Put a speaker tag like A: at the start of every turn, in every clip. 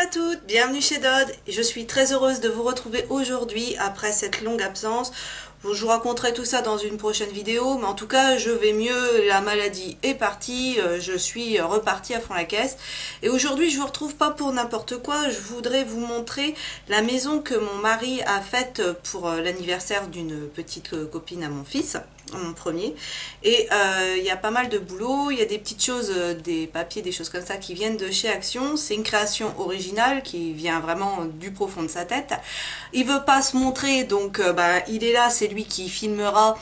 A: à toutes, bienvenue chez Dodd. Je suis très heureuse de vous retrouver aujourd'hui après cette longue absence. Je vous raconterai tout ça dans une prochaine vidéo, mais en tout cas je vais mieux, la maladie est partie, je suis repartie à fond la caisse. Et aujourd'hui je vous retrouve pas pour n'importe quoi, je voudrais vous montrer la maison que mon mari a faite pour l'anniversaire d'une petite copine à mon fils. Mon premier, et il y a pas mal de boulot, il y a des petites choses, des papiers, des choses comme ça qui viennent de chez Action. C'est une création originale qui vient vraiment du profond de sa tête. Il veut pas se montrer, donc il est là, c'est lui qui filmera,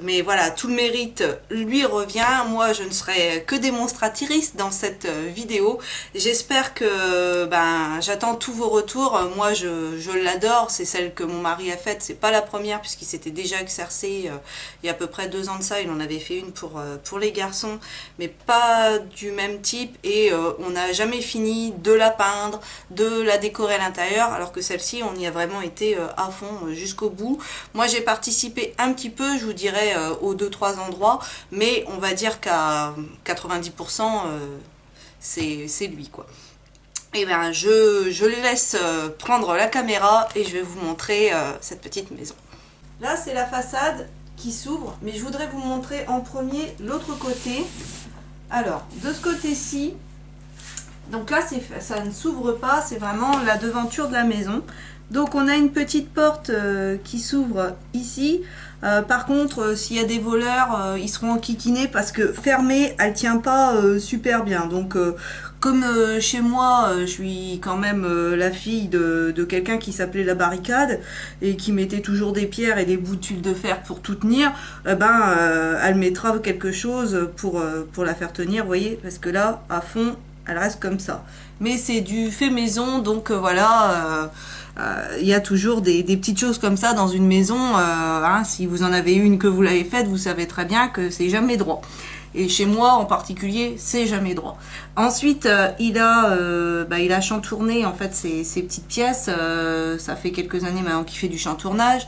A: mais voilà, tout le mérite lui revient. Moi je ne serai que démonstratrice dans cette vidéo. J'espère que j'attends tous vos retours. Moi je l'adore, c'est celle que mon mari a faite, c'est pas la première puisqu'il s'était déjà exercé il y a à peu près 2 ans de ça. Il en avait fait une pour les garçons, mais pas du même type, et on n'a jamais fini de la peindre, de la décorer à l'intérieur, alors que celle-ci on y a vraiment été à fond jusqu'au bout. Moi j'ai participé un petit peu, je vous dirais, aux 2-3 endroits, mais on va dire qu'à 90% c'est lui quoi. Et bien je le laisse prendre la caméra et je vais vous montrer cette petite maison. Là, c'est la façade qui s'ouvre, mais je voudrais vous montrer en premier l'autre côté. Alors, de ce côté-ci, donc là, ça ne s'ouvre pas, c'est vraiment la devanture de la maison. Donc, on a une petite porte qui s'ouvre ici. Par contre, s'il y a des voleurs, ils seront enquiquinés parce que fermée, elle tient pas super bien. Donc, comme chez moi, je suis quand même la fille de quelqu'un qui s'appelait la barricade et qui mettait toujours des pierres et des bouts de tuiles de fer pour tout tenir, elle mettra quelque chose pour la faire tenir, vous voyez, parce que là, à fond, elle reste comme ça. Mais c'est du fait maison, donc voilà, il y a toujours des petites choses comme ça dans une maison. Si vous en avez une que vous l'avez faite, vous savez très bien que c'est jamais droit. Et chez moi en particulier, c'est jamais droit. Ensuite, il a chantourné en fait ces petites pièces. Ça fait quelques années maintenant qu'il fait du chantournage.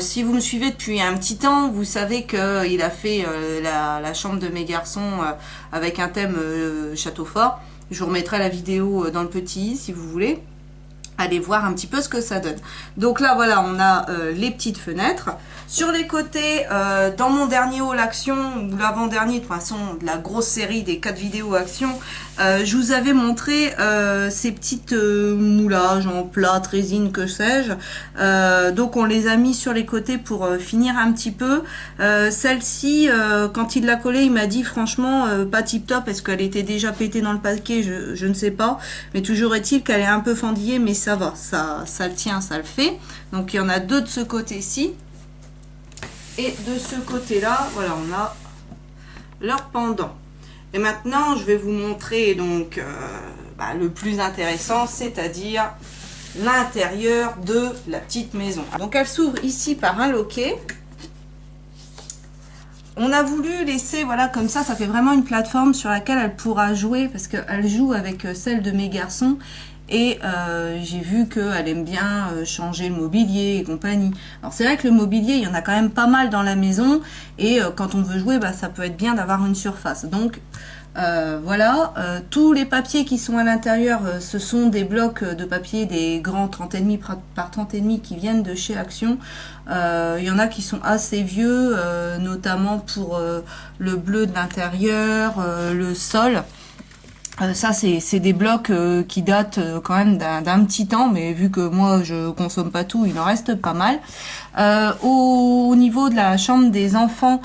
A: Si vous me suivez depuis un petit temps, vous savez qu'il a fait la chambre de mes garçons avec un thème château fort. Je vous remettrai la vidéo dans le petit si vous voulez. Allez voir un petit peu ce que ça donne. Donc là, voilà, on a les petites fenêtres. Sur les côtés, dans mon dernier haul Action, ou l'avant-dernier, de toute façon, de la grosse série des 4 vidéos Action, je vous avais montré ces petites moulages en plâtre, résine, que sais-je. Donc on les a mis sur les côtés pour finir un petit peu. Celle-ci, quand il l'a collée, il m'a dit franchement, pas tip-top, est-ce qu'elle était déjà pétée dans le paquet, je ne sais pas. Mais toujours est-il qu'elle est un peu fendillée, mais ça va, ça le tient, ça le fait. Donc il y en a 2 de ce côté-ci. Et de ce côté-là, voilà, on a leur pendant. Et maintenant, je vais vous montrer donc le plus intéressant, c'est-à-dire l'intérieur de la petite maison. Donc elle s'ouvre ici par un loquet. On a voulu laisser, voilà, comme ça fait vraiment une plateforme sur laquelle elle pourra jouer, parce qu'elle joue avec celle de mes garçons. Et j'ai vu qu'elle aime bien changer le mobilier et compagnie. Alors c'est vrai que le mobilier, il y en a quand même pas mal dans la maison. Et quand on veut jouer, ça peut être bien d'avoir une surface. Donc voilà, tous les papiers qui sont à l'intérieur, ce sont des blocs de papier, des grands 30,5 par 30,5 qui viennent de chez Action. Il y en a qui sont assez vieux, notamment pour le bleu de l'intérieur, le sol. Ça c'est des blocs qui datent quand même d'un petit temps, mais vu que moi je consomme pas tout, il en reste pas mal. Au niveau de la chambre des enfants,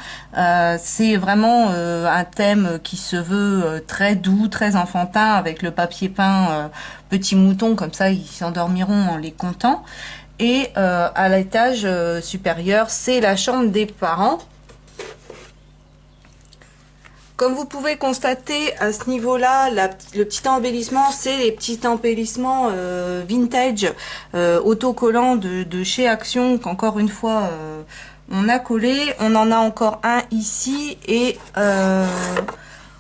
A: c'est vraiment un thème qui se veut très doux, très enfantin, avec le papier peint petit mouton, comme ça ils s'endormiront en les comptant. Et à l'étage supérieur, c'est la chambre des parents. Comme vous pouvez constater à ce niveau-là, le petit embellissement, c'est les petits embellissements vintage autocollants de chez Action, qu'encore une fois on a collé. On en a encore un ici et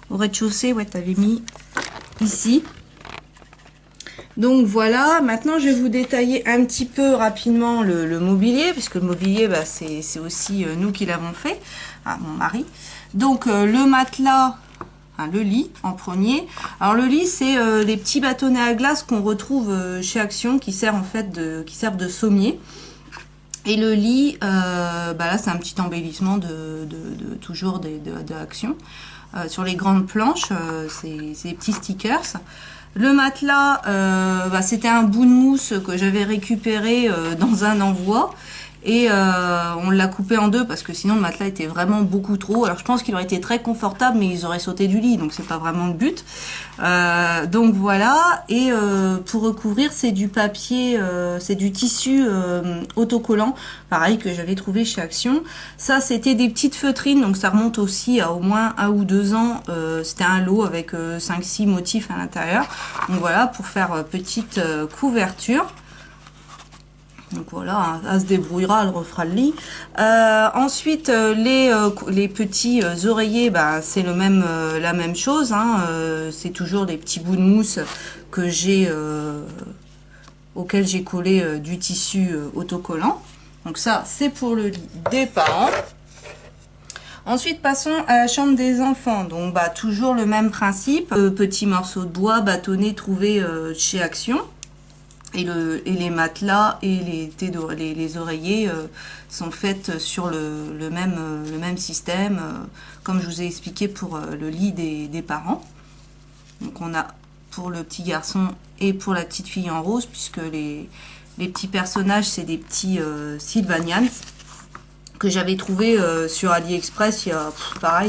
A: au rez-de-chaussée, ouais, t'avais mis ici. Donc voilà, maintenant je vais vous détailler un petit peu rapidement le mobilier, puisque le mobilier, c'est aussi nous qui l'avons fait, mon mari. Donc le matelas, enfin le lit en premier. Alors le lit, c'est les petits bâtonnets à glace qu'on retrouve chez Action, qui servent en fait qui servent de sommier. Et le lit, là c'est un petit embellissement toujours de Action. Sur les grandes planches, c'est des petits stickers. Le matelas, c'était un bout de mousse que j'avais récupéré dans un envoi. Et on l'a coupé en deux parce que sinon le matelas était vraiment beaucoup trop. Alors je pense qu'il aurait été très confortable, mais ils auraient sauté du lit, donc c'est pas vraiment le but. Donc voilà. Et pour recouvrir, c'est du papier, c'est du tissu autocollant, pareil que j'avais trouvé chez Action. Ça, c'était des petites feutrines, donc ça remonte aussi à au moins 1 ou 2 ans. C'était un lot avec 5-6 motifs à l'intérieur. Donc voilà, pour faire petite couverture. Donc voilà, elle se débrouillera, elle refera le lit. Ensuite, les petits oreillers, c'est la même chose. Hein, c'est toujours des petits bouts de mousse que auxquels j'ai collé du tissu autocollant. Donc ça, c'est pour le lit des parents. Ensuite, passons à la chambre des enfants. Donc toujours le même principe. Petits morceaux de bois bâtonnés trouvés chez Action. Et les matelas et les oreillers sont faits sur le même système, comme je vous ai expliqué pour le lit des parents. Donc on a pour le petit garçon et pour la petite fille en rose, puisque les petits personnages, c'est des petits Sylvanians que j'avais trouvé sur AliExpress il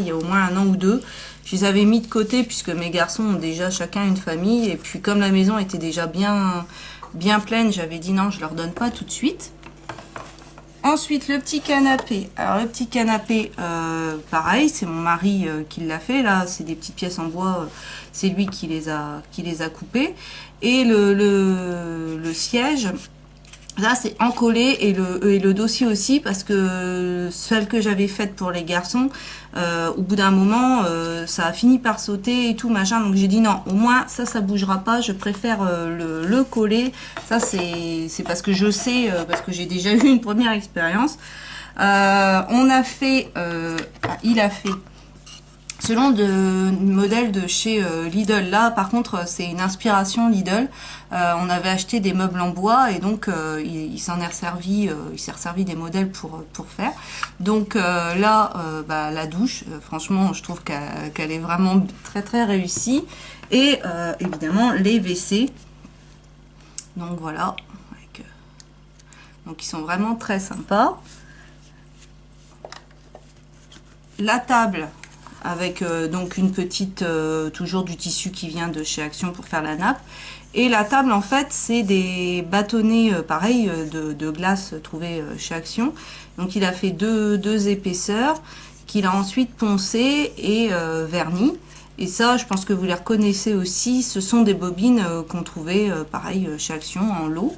A: y a au moins 1 an ou 2. Je les avais mis de côté puisque mes garçons ont déjà chacun une famille, et puis comme la maison était déjà bien pleine, j'avais dit non, je leur donne pas tout de suite. Ensuite, le petit canapé. Alors le petit canapé, pareil, c'est mon mari qui l'a fait. Là, c'est des petites pièces en bois, c'est lui qui les a coupées. Et le siège, là c'est encollé, et le dossier aussi, parce que celle que j'avais faite pour les garçons, au bout d'un moment ça a fini par sauter et tout machin, donc j'ai dit non, au moins ça bougera pas, je préfère le coller. Ça c'est parce que je sais, parce que j'ai déjà eu une première expérience. Il a fait selon de modèles de chez Lidl. Là par contre c'est une inspiration Lidl. On avait acheté des meubles en bois, et donc il s'en est servi, il s'est resservi des modèles pour faire. Donc là la douche, franchement je trouve qu'elle est vraiment très très réussie. Et évidemment les WC, donc voilà, donc ils sont vraiment très sympas. La table avec donc une petite, toujours du tissu qui vient de chez Action pour faire la nappe. Et la table, en fait, c'est des bâtonnets pareil de glace trouvés chez Action. Donc il a fait deux épaisseurs qu'il a ensuite poncé et verni. Et ça, je pense que vous les reconnaissez aussi, ce sont des bobines qu'on trouvait pareil chez Action en lot.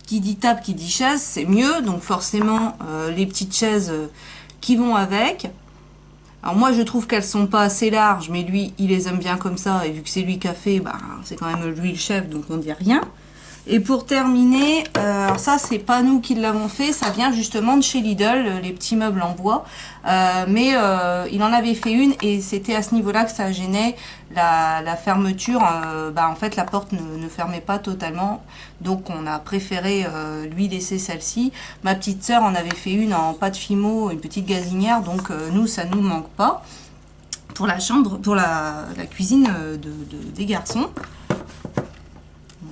A: Qui dit table, qui dit chaise, c'est mieux. Donc forcément, les petites chaises qui vont avec. Alors moi je trouve qu'elles sont pas assez larges, mais lui il les aime bien comme ça, et vu que c'est lui qui a fait, c'est quand même lui le chef, donc on dit rien. Et pour terminer, alors ça c'est pas nous qui l'avons fait, ça vient justement de chez Lidl, les petits meubles en bois, mais il en avait fait une, et c'était à ce niveau-là que ça gênait la fermeture. En fait la porte ne fermait pas totalement, donc on a préféré lui laisser celle-ci. Ma petite sœur en avait fait une en pâte fimo, une petite gazinière, donc nous ça nous manque pas pour la chambre, pour la cuisine des garçons.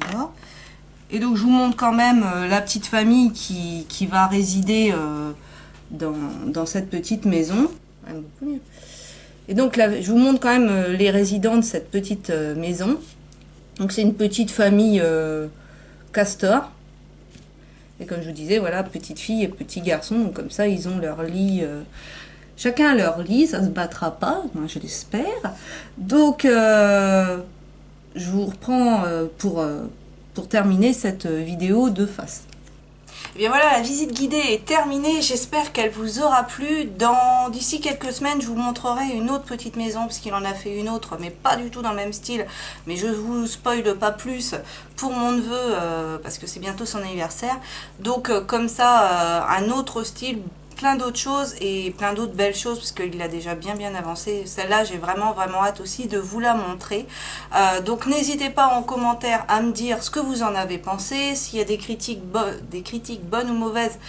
A: Voilà. Et donc je vous montre quand même la petite famille qui va résider dans cette petite maison. Et donc là, je vous montre quand même les résidents de cette petite maison. Donc c'est une petite famille castor. Et comme je vous disais, voilà, petite fille et petit garçon. Donc comme ça, ils ont leur lit. Chacun leur lit, ça se battra pas, moi je l'espère. Donc je vous reprends pour terminer cette vidéo de face. Et bien voilà, la visite guidée est terminée, j'espère qu'elle vous aura plu. D'ici quelques semaines, je vous montrerai une autre petite maison, parce qu'il en a fait une autre, mais pas du tout dans le même style. Mais je vous spoile pas plus pour mon neveu, parce que c'est bientôt son anniversaire. Donc comme ça, un autre style, plein d'autres choses et plein d'autres belles choses parce qu'il a déjà bien avancé. Celle-là, j'ai vraiment hâte aussi de vous la montrer. Donc n'hésitez pas en commentaire à me dire ce que vous en avez pensé. S'il y a des critiques bonnes ou mauvaises,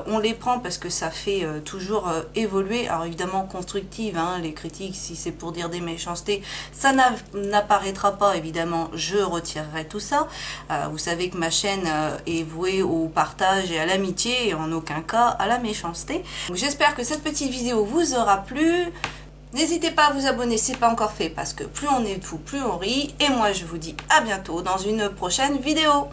A: on les prend parce que ça fait toujours évoluer. Alors évidemment constructive, hein, les critiques, si c'est pour dire des méchancetés, ça n'apparaîtra pas, évidemment, je retirerai tout ça. Vous savez que ma chaîne est vouée au partage et à l'amitié et en aucun cas à la méchanceté. J'espère que cette petite vidéo vous aura plu. N'hésitez pas à vous abonner si ce n'est pas encore fait parce que plus on est fou, plus on rit. Et moi je vous dis à bientôt dans une prochaine vidéo.